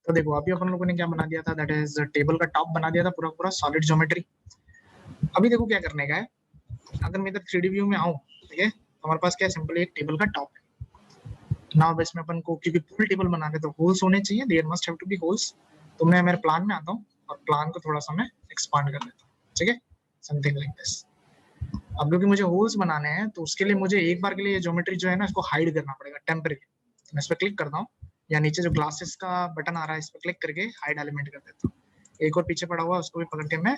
तो देखो अभी अपन लोगों ने क्या बना दिया था, दैट इज टेबल का टॉप बना दिया था पूरा पूरा सॉलिड ज्योमेट्री। अभी देखो क्या करने का है, अगर मैं इधर 3D व्यू में आऊँ, ठीक है, तो हमारे पास क्या है, सिंपली एक टेबल का टॉप है। नाउ इसमें अपन को क्योंकि फुल टेबल बना के तो होल्स होने चाहिए, there must have to be holes. तो मैं मेरे प्लान में आता हूँ और प्लान को थोड़ा सा मैं एक्सपांड कर देता हूँ, ठीक है, समथिंग लाइक दिस। अब क्योंकि मुझे होल्स बनाने हैं तो उसके लिए मुझे एक बार के लिए ज्योमेट्री जो है ना इसको हाइड करना पड़ेगा टेम्परेरी। तो मैं इस पर क्लिक करता हूँ, या नीचे जो ग्लासेस का बटन आ रहा है इस पर क्लिक करके हाइड एलिमेंट कर देता हूँ। एक और पीछे पड़ा हुआ है उसको भी पकड़ के मैं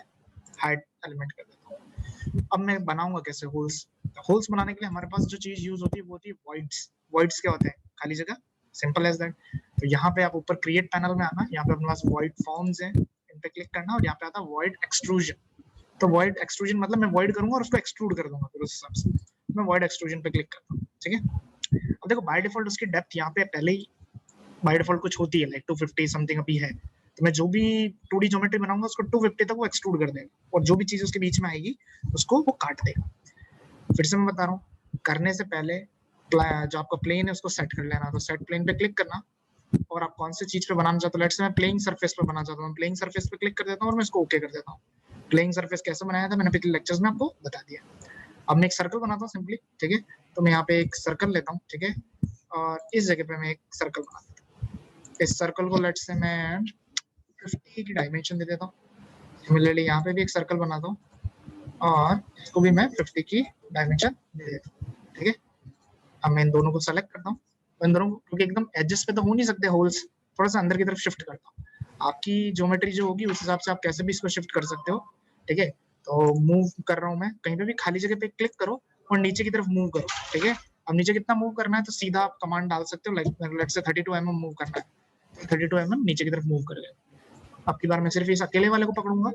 हाइड एलिमेंट कर देता हूँ। अब मैं बनाऊंगा कैसे होल्स। होल्स बनाने के लिए हमारे पास जो चीज यूज होती है वो होती है वॉइड्स। वॉइड्स क्या होते हैं, खाली जगह, सिंपल एज दैट। तो यहाँ पे आप ऊपर क्रिएट पैनल में आना, यहाँ पे अपने पास वॉइड फॉर्म्स है, इन पे क्लिक करना और यहाँ पे आता है वॉइड एक्सट्रूजन। तो वॉइड एक्सट्रूजन मतलब मैं वॉइड करूंगा और उसको एक्सट्रूड कर दूंगा, फिर उस हिसाब से मैं वॉइड एक्सट्रूजन पे क्लिक करता हूँ, ठीक है। अब देखो बाय डिफॉल्ट उसकी डेप्थ यहाँ पे पहले ही बाय डिफॉल्ट कुछ होती है, लाइक 250 समथिंग अभी है। तो मैं जो भी 2D ज्योमेट्री बनाऊंगा उसको 250 तक वो एक्सट्रूड कर देगा, और जो भी चीज उसके बीच में आएगी उसको वो काट देगा। फिर से मैं बता रहा हूँ, करने से पहले जो आपका प्लेन है उसको सेट कर लेना। तो सेट प्लेन पे क्लिक करना, और आप कौन सी चीज पे बनाना चाहते हो, लेट्स से मैं प्लेइंग सरफेस पे बनाना चाहता हूँ, प्लेइंग सरफेस पे क्लिक कर देता हूँ और मैं इसको ओके कर देता हूँ। प्लेइंग सरफेस कैसे बनाया था मैंने पिछले लेक्चर्स में आपको बता दिया। अब मैं एक सर्कल बनाता हूँ सिंपली, ठीक है। तो मैं यहाँ पे एक सर्कल लेता हूँ, ठीक है, और इस जगह पे मैं एक सर्कल बना देता हूँ। इस सर्कल को लेट्स से मैं 50 की डायमेंशन दे देता हूँ। सिमिलरली यहाँ पे भी एक सर्कल बनाता हूँ और इसको भी मैं 50 की डायमेंशन दे देता हूँ, ठीक है। अब मैं इन दोनों को सेलेक्ट करता हूँ, इन दोनों को, क्योंकि एकदम एडजस्ट पे तो हो नहीं सकते होल्स, थोड़ा सा अंदर की तरफ शिफ्ट करता हूँ। आपकी ज्योमेट्री जो होगी उस हिसाब से आप कैसे भी इसको शिफ्ट कर सकते हो, ठीक है। तो मूव कर रहा हूँ मैं, कहीं पे भी खाली जगह पे क्लिक करो और नीचे की तरफ मूव करो, ठीक है। अब नीचे कितना मूव करना है तो सीधा आप कमांड डाल सकते हो, like let's say 32 mm move करना है, 32 mm नीचे की तरफ मूव कर गए। अब की बार मैं सिर्फ इस अकेले वाले को पकड़ूंगा,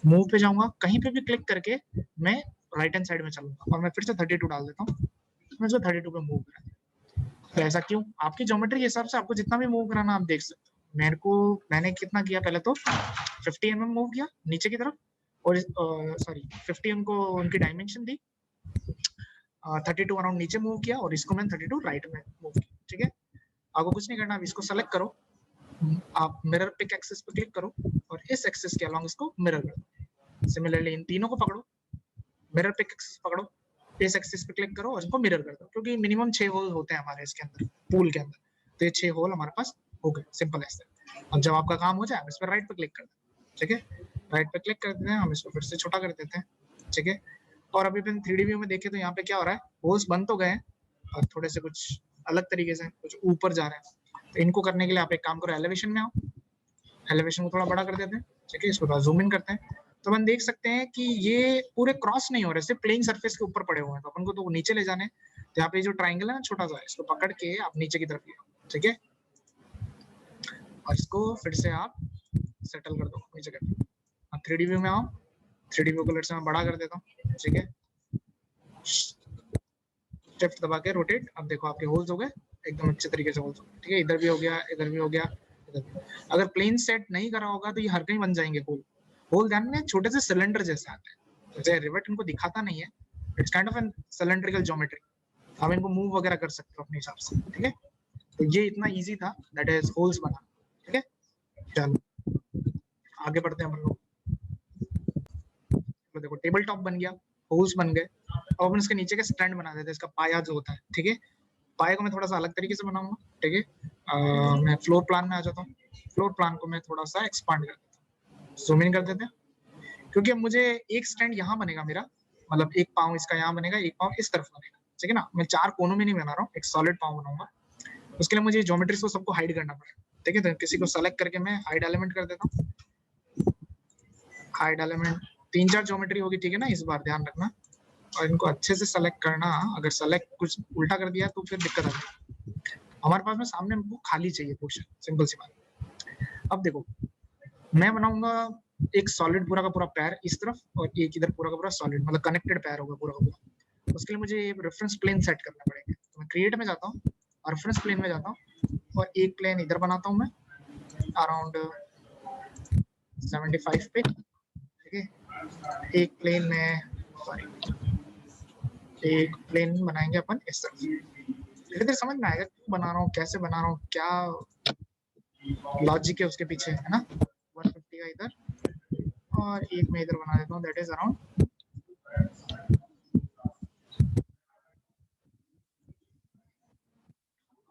मूव पे जाऊंगा, कहीं पे भी क्लिक करके मैं राइट हैंड साइड में चलूंगा और मैं फिर से 32 डाल देता हूँ, मैं जो 32 पे मूव करा। तो ऐसा क्यों, आपकी ज्योमेट्री के हिसाब से आपको जितना भी मूव कराना आप देख सकते हो। मैंने कितना किया, पहले तो 50 mm मूव किया नीचे की तरफ, और सॉरी 50 mm को उनकी डायमेंशन दी, 32 अराउंड नीचे मूव किया और इसको मैंने 32 राइट में मूव किया, ठीक है। आपको कुछ नहीं करना, अब इसको सेलेक्ट करो, आप मिरर पिक एक्सिस पे क्लिक करो और इस एक्सिस के अलॉन्ग इसको मिरर करो। सिमिलरली इन तीनों को पकड़ो, मिरर पिक एक्सिस पकड़ो, इस एक्सिस पे क्लिक करो और इनको मिरर कर दो, क्योंकि मिनिमम 6 होल होते हैं हमारे इसके अंदर, पूल के अंदर। तो ये 6 होल हमारे पास हो गए, सिंपल ऐसे। अब जब आपका काम हो जाए इस पर राइट पे क्लिक कर दें, ठीक है। राइट पे क्लिक कर देते हैं, हम इसको फिर से छोटा कर देते हैं, ठीक है। और अभी अपन 3D व्यू में देखें तो यहाँ पे क्या हो रहा है, होल्स बन तो गए हैं और थोड़े से कुछ अलग तरीके से कुछ ऊपर जा रहे हैं। तो इनको करने के लिए आप एक काम करो, एलिवेशन में आओ, एलिवेशन को थोड़ा बड़ा कर देते हैं, ठीक है, इसको थोड़ा जूम इन करते हैं। तो अपन देख सकते हैं कि ये पूरे क्रॉस नहीं हो रहे, सिर्फ प्लेन सरफेस के ऊपर पड़े हुए हैं। तो अपन को तो नीचे ले जाने, तो यहाँ पे जो ट्राइंगल है ना छोटा सा, इसको पकड़ के आप नीचे की तरफ ले आओ, ठीक है, और इसको फिर से आप सेटल कर दो अपनी जगह पे। अब 3D व्यू में आओ, 3D व्यू को लेट से मैं बड़ा कर देता हूँ, ठीक है, शिफ्ट दबा के रोटेट। अब देखो आपके होल्स हो गए एकदम अच्छे तरीके से होल्स हो गए, ठीक है, इधर भी हो गया, इधर भी हो गया, इधर भी। अगर प्लेन सेट नहीं करा होगा तो ये हर कहीं बन जाएंगे होल। होल ध्यान में छोटे से सिलेंडर जैसे आते हैं, जैसे रिवेट इनको दिखाता नहीं है, it's kind of an cylindrical geometry. आप इनको मूव वगैरह कर सकते हो अपने हिसाब से, ठीक है। तो ये इतना इजी था, दैट इज होल्स बना, ठीक है। चलो आगे बढ़ते हैं हम लोग। तो देखो टेबल टॉप बन गया, होल्स बन गए। अब अपन इसके नीचे के स्टैंड बना देते हैं, इसका पाया जो होता है, ठीक है। पाए को मैं थोड़ा सा अलग तरीके से बनाऊंगा, ठीक है। मैं फ्लोर प्लान में आ जाता हूँ, फ्लोर प्लान को मैं थोड़ा सा एक्सपांड कर देता हूँ, जूम इन कर देते हैं, क्योंकि अब मुझे एक स्टैंड यहाँ बनेगा मेरा, मतलब एक पाँव इसका यहाँ बनेगा, एक पाँव इस तरफ बनेगा, ठीक है ना। मैं 4 कोनों में नहीं बना रहा हूँ, एक सॉलिड पाँव बनाऊंगा। उसके लिए मुझे ज्योमेट्री को सबको हाइड करना पड़ेगा, ठीक है। तो किसी को सेलेक्ट करके मैं हाइड एलिमेंट कर देता हूँ, हाइड एलिमेंट 3-4 ज्योमेट्री होगी, ठीक है ना, इस बार ध्यान रखना। और इनको अच्छे से सेलेक्ट करना, अगर सेलेक्ट कुछ उल्टा कर दिया तो फिर दिक्कत आती है। हमारे पास में सामने हमको खाली चाहिए पोर्शन, सिंपल सी बात। अब देखो मैं बनाऊंगा एक सॉलिड पूरा का पूरा पैर इस तरफ और एक इधर पूरा का पूरा सॉलिड, मतलब कनेक्टेड पैर होगा पूरा का पूरा। उसके लिए मुझे रेफरेंस प्लेन सेट करना पड़ेगा। तो मैं क्रिएट में जाता हूँ और रेफरेंस प्लेन में जाता हूँ और एक प्लेन इधर बनाता हूँ मैं अराउंड 75 पे, ठीक है। एक प्लेन में सॉरी एक प्लेन बनाएंगे अपन इस तरफ। धीरे धीरे समझ में आएगा क्यों बना रहा हूँ, कैसे बना रहा हूँ, क्या लॉजिक है उसके पीछे, है ना। 150 का इधर और एक मैं इधर बना देता हूँ, दैट इज अराउंड।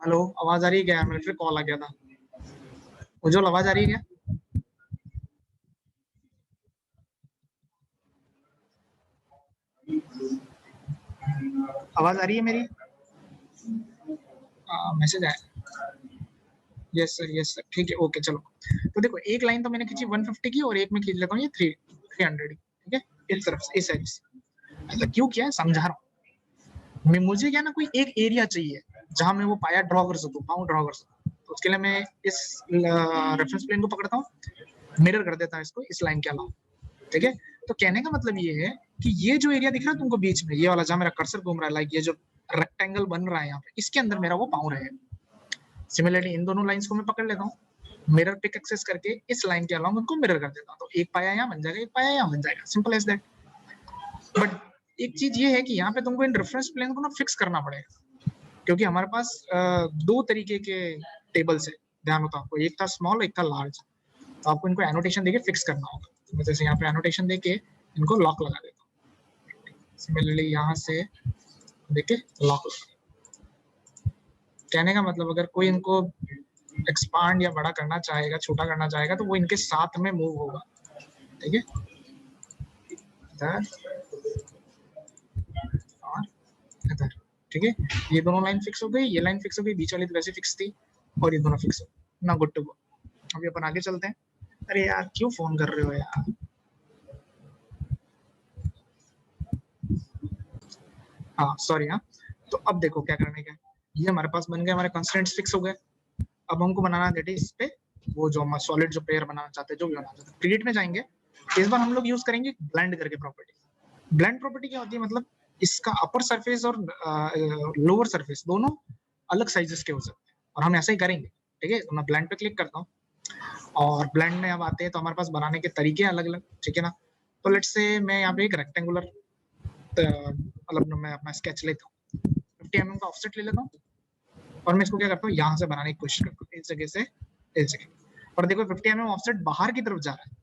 हेलो, आवाज आ रही है क्या? मेरे फिर कॉल आ गया था। उज्जवल, आवाज आ रही है क्या? आवाज आ रही है मेरी? मैसेज आया। यस सर, यस सर, ठीक है, ओके चलो। तो देखो, एक लाइन तो मैंने खींची 150 की और एक में खींच लेता हूँ ये 300 की, ठीक है, इस तरफ से, इस साइड से। ऐसा क्यों किया है समझा रहा हूँ मैं। मुझे क्या ना, कोई एक एरिया चाहिए जहां मैं वो पाया ड्रॉ कर सकूं, पाऊँ ड्रॉ कर सकूं। तो उसके लिए मैं इस रेफरेंस प्लेन को पकड़ता हूँ, मिरर कर देता हूँ इसको इस लाइन के अलावा, ठीक है। तो कहने का मतलब ये है कि ये जो एरिया दिख रहा है तुमको बीच में, ये वाला जहां मेरा कर्सर घूम रहा है, लाइक ये जो रेक्टेंगल बन रहा है यहाँ पे, इसके अंदर मेरा वो पाँव रहेगा। सिमिलरली इन दोनों लाइंस को मैं पकड़ लेता हूँ, मिरर पिक एक्सेस करके इस लाइन के अलावा उनको मिरर कर देता हूँ, तो एक पाया यहाँ बन जाएगा, एक पाया यहाँ बन जाएगा, सिंपल एज दैट। बट एक चीज ये है कि यहाँ पे तुमको इन रेफरेंस प्लेन को ना फिक्स करना पड़ेगा, क्योंकि हमारे पास दो तरीके के टेबल्स है, ध्यान होता आपको, एक था स्मॉल, एक था लार्ज। तो आपको इनको एनोटेशन देके फिक्स करना होगा। तो जैसे यहाँ पे एनोटेशन देके इनको लॉक लगा देता हूँ। सिमिलरली यहाँ से देखे लॉक लगा। कहने का मतलब अगर कोई इनको एक्सपांड या बड़ा करना चाहेगा, छोटा करना चाहेगा, तो वो इनके साथ में मूव होगा, ठीक है। इधर और इधर, ठीक है। ये दोनों लाइन फिक्स हो गई, ये लाइन फिक्स हो गई, बीच वाली तो वैसे फिक्स थी, और ये दोनों फिक्स हो ना, गुड टू गो। अभी अपन आगे चलते हैं। अरे यार, क्यों फोन कर रहे हो यार? हाँ सॉरी, हाँ। तो अब देखो क्या करने का है। ये हमारे पास बन गए, हमारे कंस्ट्रेंट्स फिक्स हो गए। अब हमको बनाना है इस पे वो जो हम सॉलिड जो पेयर बनाना चाहते हैं, जो भी बनाना चाहते हैं, क्रिएट में जाएंगे। इस बार हम लोग यूज करेंगे ब्लेंड करके प्रॉपर्टी। ब्लेंड प्रॉपर्टी क्या होती है, मतलब इसका अपर सरफेस और लोअर सरफेस दोनों अलग साइजेस के हो सकते हैं, और हम ऐसा ही करेंगे, ठीक है। तो मैं ब्लेंड पे क्लिक करता हूँ, और ब्लेंड में अब आते हैं तो हमारे पास बनाने के तरीके अलग अलग, ठीक है ना। तो लेट्स से मैं यहाँ पे एक रेक्टेंगुलर, मतलब मैं अपना स्केच लेता हूँ, 50 mm का ऑफसेट ले लेता हूँ, और मैं इसको क्या करता हूँ, यहाँ से बनाने की कोशिश करता हूँ, इस जगह से इस जगह। और देखो 50 mm ऑफसेट बाहर की तरफ जा रहा है।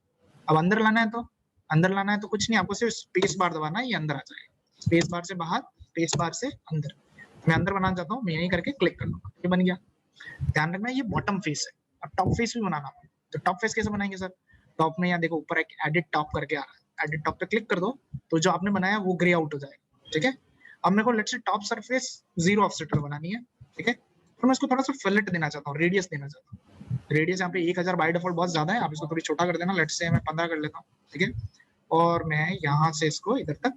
अब अंदर लाना है तो, अंदर लाना है तो कुछ नहीं, आपको सिर्फ स्पेस बार दबाना है, ये अंदर आ जाएगा। स्पेस बार से बाहर, स्पेस बार से अंदर। मैं अंदर बनाना चाहता हूँ, मैं यहीं करके क्लिक कर दूंगा, ये बन गया। ध्यान रखना ये बॉटम फेस है, अब टॉप फेस भी बनाना है। तो टॉप फेस कैसे बनाएंगे सर? टॉप में यहाँ देखो ऊपर एक एडिट टॉप करके आ रहा है, एडिट टॉप पे क्लिक कर दो, तो जो आपने बनाया वो ग्रे आउट हो जाएगा, ठीक है। अब मेरे को let's say top surface zero offset पर बनानी है, ठीक है। तो मैं इसको थोड़ा सा फिलेट देना चाहता हूँ, रेडियस देना चाहता हूँ। रेडियस यहाँ पे 1000 बाय डिफॉल्ट बहुत ज्यादा है, आप इसको थोड़ी छोटा कर देना, लेट्स से मैं 15 कर लेता हूँ, ठीक है। और मैं यहाँ से इसको इधर तक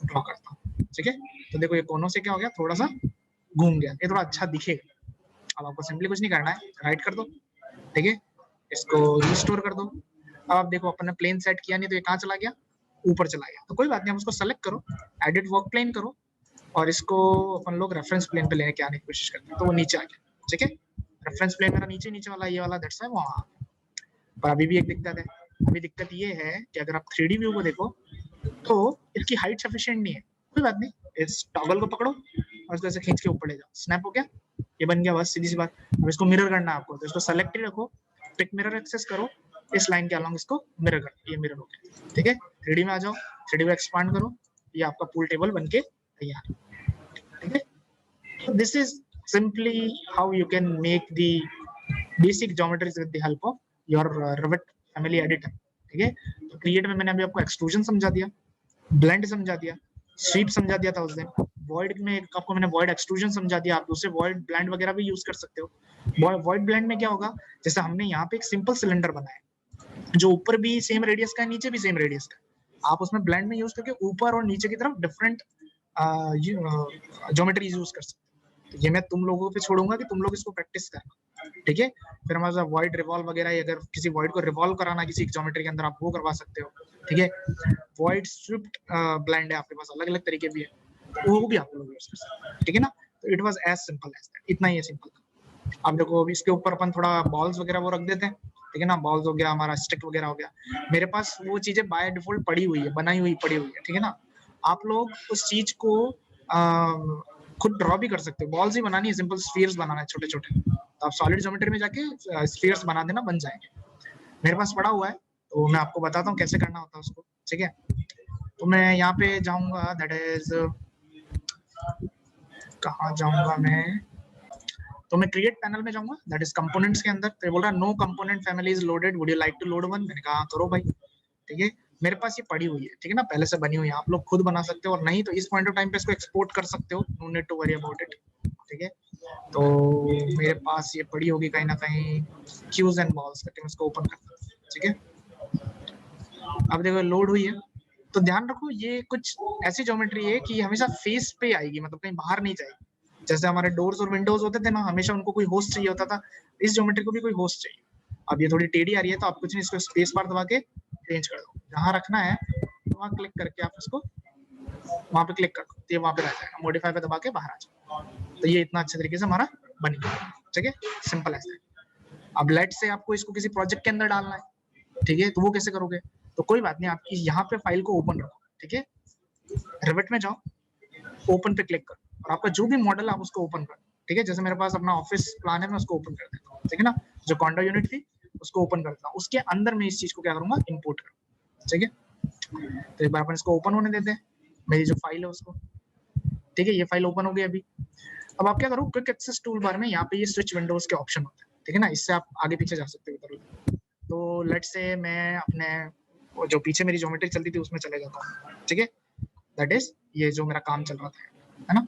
ड्रॉ करता हूँ, ठीक है। तो देखो ये कोनों से क्या हो गया, थोड़ा सा घूम गया, ये थोड़ा अच्छा दिखेगा। अब आपको सिंपली कुछ नहीं करना है, राइट कर दो, ठीक है, इसको रिस्टोर कर दो। अब आप देखो अपन ने प्लेन सेट किया नहीं, तो ये कहाँ चला गया, ऊपर चला गया। तो कोई बात नहीं, हम उसको सेलेक्ट करो, एडिट वर्क प्लेन करो, और इसको अपन लोग रेफरेंस प्लेन पे लेने की आने की कोशिश करते हैं, तो वो नीचे आ गया, ठीक है। रेफरेंस प्लेन मेरा नीचे नीचे वाला ये वाला, दैट्स व्हाई वहाँ। पर अभी भी एक दिक्कत है। अभी दिक्कत ये है कि अगर आप 3D व्यू को देखो तो इसकी हाइट सफिशिएंट नहीं है। कोई बात नहीं, इस टॉगल को पकड़ो और इसको ऐसे खींच के ऊपर ले जाओ, स्नैप हो गया, ये बन गया, बस सीधी सी बात। अब इसको मिरर करना है आपको, तो इसको सेलेक्ट ही रखो, पिक मिरर एक्सेस करो, इस लाइन के अलॉन्ग इसको मिरर कर, ये मिरर हो गया, ठीक है। 3D में आ जाओ, 3D को एक्सपांड करो, ये आपका पूल टेबल बनके तैयार, ठीक है। So this is simply how you can make the basic geometries with the help of your Revit family editor, ठीक है। तो क्रिएट में मैंने अभी आपको एक्सट्रूजन समझा दिया, ब्लेंड समझा दिया, स्वीप समझा दिया था उस दिन। वॉइड में आपको मैंने वॉइड एक्सट्रूजन समझा दिया, आप दूसरे वॉइड ब्लेंड वगैरह भी यूज कर सकते हो। वॉइड ब्लेंड में क्या होगा, जैसे हमने यहाँ पे एक सिंपल सिलेंडर बनाया जो ऊपर भी सेम रेडियस का है, नीचे भी सेम रेडियस का, आप उसमें ब्लेंड में यूज करके ऊपर और नीचे की तरफ डिफरेंट ज्योमेट्रीज यूज कर सकते हो। तो ये मैं तुम लोगों पे छोड़ूंगा कि तुम लोग इसको प्रैक्टिस करना, ठीक है। फिर हमारे साथ वॉइड रिवॉल्व वगैरह, अगर किसी वॉइड को रिवॉल्व कराना किसी ज्योमेट्री के अंदर, आप वो करवा सकते हो, ठीक है। वॉइड स्विफ्ट ब्लेंड है आपके पास, अलग अलग तरीके भी है, वो भी आप लोग यूज कर सकते हैं, ठीक है ना। तो it was as simple as that, इतना ही सिंपल था। अब देखो अभी इसके ऊपर अपन थोड़ा बॉल्स वगैरह वो रख देते हैं, ठीक है ना। बॉल्स हो गया, हमारा स्टिक वगैरह हो गया, मेरे पास वो चीजें बाय डिफॉल्ट पड़ी हुई है, बनाई हुई पड़ी हुई है, ठीक है ना। आप लोग उस चीज को खुद ड्रॉ भी कर सकते हो, बॉल्स ही बनानी है, सिंपल स्फीयर्स बनाना है छोटे छोटे, तो आप सॉलिड ज्योमेट्री में जाके स्फीयर्स बना देना, बन जाएंगे। मेरे पास पड़ा हुआ है तो मैं आपको बताता हूँ कैसे करना होता है उसको, ठीक है। तो मैं यहाँ पे जाऊंगा, दैट इज कहाँ जाऊंगा मैं, तो मैं क्रिएट पैनल में जाऊंगा, दैट इज कंपोनेंट्स के अंदर। तो ये बोल रहा है no component family is loaded, would you like to load one. मैंने कहा करो भाई, ठीक है। मेरे पास ये पड़ी हुई है, ठीक है ना, पहले से बनी हुई है, आप लोग खुद बना सकते हो, और नहीं तो इस पॉइंट ऑफ टाइम पे इसको एक्सपोर्ट कर सकते हो, no need to worry about it, ठीक है। तो मेरे पास ये पड़ी होगी कहीं ना कहीं, क्यूज एंड बॉल्स करके मैं इसको ओपन करता हूँ, ठीक है। अब देखो लोड हुई है, तो ध्यान रखो ये कुछ ऐसी ज्योमेट्री है कि हमेशा फेस पे आएगी, मतलब कहीं बाहर नहीं जाएगी। जैसे हमारे डोर्स और विंडोज होते थे ना, हमेशा उनको कोई होस्ट चाहिए होता था, इस ज्योमेट्री को भी कोई होस्ट चाहिए। अब ये थोड़ी टेढ़ी आ रही है, तो आप कुछ नहीं, इसको स्पेस बार दबा के चेंज कर दो, जहाँ रखना है वहाँ क्लिक करके आप इसको वहाँ पे क्लिक कर दो, तो ये वहाँ पे रह जाएगा, मॉडिफाई पे दबा के बाहर आ जाओ। तो ये इतना अच्छे तरीके से हमारा बन गया, ठीक है, सिंपल ऐसे। अब लेट से आपको इसको किसी प्रोजेक्ट के अंदर डालना है, ठीक है, तो वो कैसे करोगे, तो कोई बात नहीं, आपकी यहाँ पे फाइल को ओपन रखो, ठीक है, रिविट में जाओ, ओपन पे क्लिक करो, और आपका जो भी मॉडल है आप उसको ओपन करो, ठीक है। जैसे मेरे पास अपना ऑफिस प्लान है, मैं उसको ओपन कर देता हूँ, ठीक है ना, जो कॉन्डो यूनिट थी उसको ओपन करता हूँ, उसके अंदर मैं इस चीज को क्या करूंगा, इंपोर्ट करूँ, ठीक है। तो एक बार अपन इसको ओपन होने देते हैं, मेरी जो फाइल है उसको, ठीक है, ये फाइल ओपन हो गई अभी। अब आप क्या करो, क्विक एक्सेस टूल बार में यहाँ पे ये स्विच विंडोज के ऑप्शन होते हैं, ठीक है ना, इससे आप आगे पीछे जा सकते हो इधर उधर। तो लेट से मैं अपने जो पीछे मेरी ज्योमेट्री चलती थी उसमें चले जाता हूँ, ठीक है, दैट इज ये जो मेरा काम चल रहा था, है ना।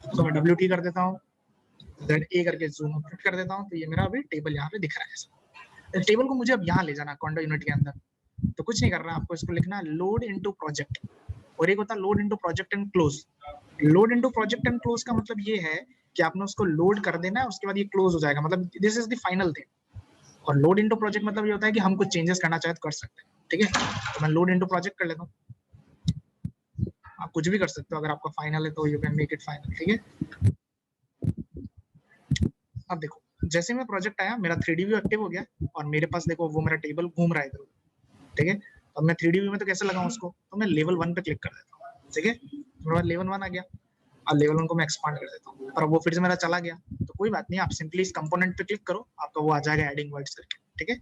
तो मैं WT कर देता हूँ, देन ए करके जूम आउट कर देता हूँ, तो ये मेरा अभी टेबल यहाँ पे दिख रहा है ऐसा। टेबल को मुझे अब यहाँ ले जाना कॉन्डो यूनिट के अंदर, तो कुछ नहीं करना, आपको इसको लिखना है लोड इनटू प्रोजेक्ट, और एक होता है load into project and close. Load into project and close का मतलब ये है कि आपने उसको लोड कर देना है, उसके बाद ये क्लोज हो जाएगा, मतलब this is the final thing. और लोड इनटू प्रोजेक्ट मतलब ये होता है कि हम कुछ चेंजेस करना चाहे तो कर सकते हैं, ठीक है। तो मैं लोड इनटू प्रोजेक्ट कर लेता हूँ, आप कुछ भी कर सकते हो, अगर आपका फाइनल है तो you can make it final, ठीक है। अब देखो, जैसे मैं प्रोजेक्ट आया, मेरा 3D व्यू एक्टिव हो गया, और मेरे पास देखो वो मेरा टेबल घूम रहा है इधर, ठीक है। अब मैं 3D व्यू में तो कैसे लगाऊं उसको, तो मैं लेवल 1 पे क्लिक कर देता हूँ, ठीक है, मेरे पास लेवल 1 आ गया। अब लेवल 1 को मैं एक्सपांड कर देता हूँ, और वो फिर से मेरा चला गया, तो कोई बात नहीं, आप सिंपली इस कंपोनेंट पे क्लिक करो, आपका वो आ जाएगा एडिंग वर्ड्स करके, ठीक है।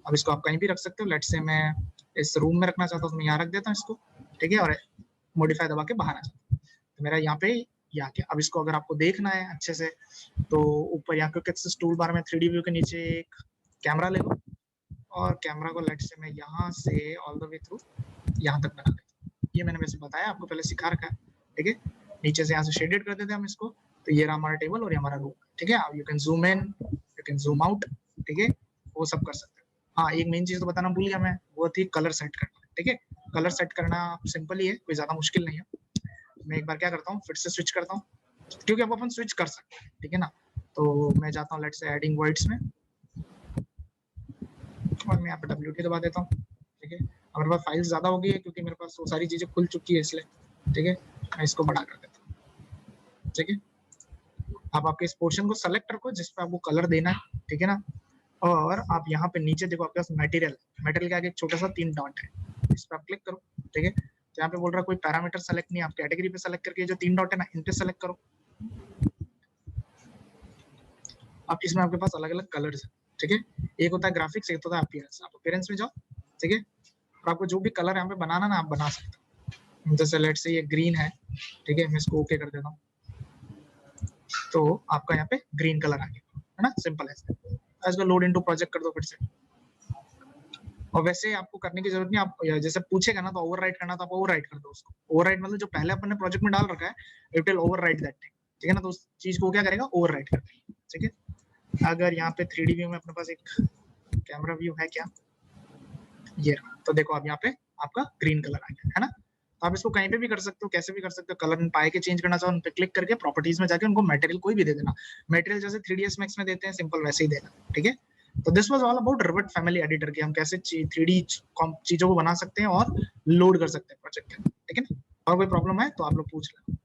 अब इसको आप कहीं भी रख सकते हो, लेट से मैं इस रूम में रखना चाहता हूँ, तो मैं यहाँ रख देता हूँ इसको, ठीक है, और मॉडिफाई दबा के बाहर आ जाता हूँ, तो मेरा यहाँ पे ये आ गया। अब इसको अगर आपको देखना है अच्छे से, तो ऊपर यहाँ क्विक एक्सेस टूल बार में 3D व्यू के नीचे एक कैमरा ले लो, और कैमरा को लेट से मैं यहाँ से ऑल द वे थ्रू यहाँ तक बना देता हूँ। ये मैंने वैसे बताया, आपको पहले सिखा रखा है, ठीक है। नीचे से यहाँ से शेडेड कर देते हैं हम इसको, तो ये रहा हमारा टेबल और ये हमारा रूम, ठीक है। You can zoom in, you can zoom out, ठीक है, वो सब कर सकते हो। हाँ, एक मेन चीज तो बताना भूल गया मैं, वो थी कलर सेट करना, ठीक है। कलर सेट करना सिंपल ही है, कोई ज्यादा मुश्किल नहीं है। मैं एक बार क्या करता हूँ, फिर से स्विच करता हूँ, क्योंकि अब अपन स्विच कर सकते हैं, ठीक है ना। तो मैं जाता हूँ लेट से एडिंग वर्ड्स में, और मैं यहाँ पे WT दबा देता हूँ, ठीक है। हमारे पास फाइल्स ज्यादा हो गई है, क्योंकि मेरे पास वो सारी चीजें खुल चुकी है इसलिए, ठीक है। मैं इसको बड़ा कर देता हूँ, ठीक है। आप आपके इस पोर्शन को सेलेक्ट रखो जिस पे आपको कलर देना है, ठीक है ना। और आप यहाँ पे नीचे देखो, आपके पास मटेरियल, मटेरियल के आगे एक छोटा सा 3 डॉट है, इस पे आप क्लिक करो, ठीक है। तो यहाँ पे बोल रहा है कोई पैरामीटर सेलेक्ट नहीं, आप कैटेगरी पे सेलेक्ट करके जो 3 डॉट है ना, इन पे सेलेक्ट करो। अब इसमें आपके पास अलग अलग कलर्स है, ठीक है। एक होता है ग्राफिक्स, एक होता है अपीयरेंस। आप अपीयरेंस में जाओ, ठीक है, और आपको जो भी कलर यहाँ पे बनाना ना, आप बना सकते हो। जैसे लेट से ये ग्रीन है, ठीक है, मैं इसको ओके कर देता हूँ, तो आपका यहाँ पे ग्रीन कलर आ गया, है ना, सिंपल है। इसको लोड इनटू प्रोजेक्ट कर दो फिर से, और वैसे आपको करने की जरूरत नहीं, आप जैसे पूछेगा ना तो ओवरराइट करना, तो आप ओवरराइट कर दो उसको। ओवरराइट मतलब जो पहले अपन ने प्रोजेक्ट में डाल रखा है, it will overwrite that thing, ठीक है ना। तो उस चीज को क्या करेगा, ओवरराइट कर देगा, ठीक है। अगर यहाँ पे 3D व्यू में अपने पास एक कैमरा व्यू है क्या, ये रहा, तो देखो अब यहाँ पे आपका ग्रीन कलर आ गया, है ना। तो आप इसको कहीं पे भी कर सकते हो, कैसे भी कर सकते हो। कलर पाए के चेंज करना चाहो, उन पे क्लिक करके प्रॉपर्टीज में जाके उनको मटेरियल कोई भी दे देना, मटेरियल जैसे 3ds Max में देते हैं, सिंपल वैसे ही देना, ठीक है। तो this was all about rivet family editor की, हम कैसे 3D चीजों को बना सकते हैं और लोड कर सकते हैं प्रोजेक्ट के अंदर, ठीक है ना। और कोई प्रॉब्लम है तो आप लोग पूछ लें।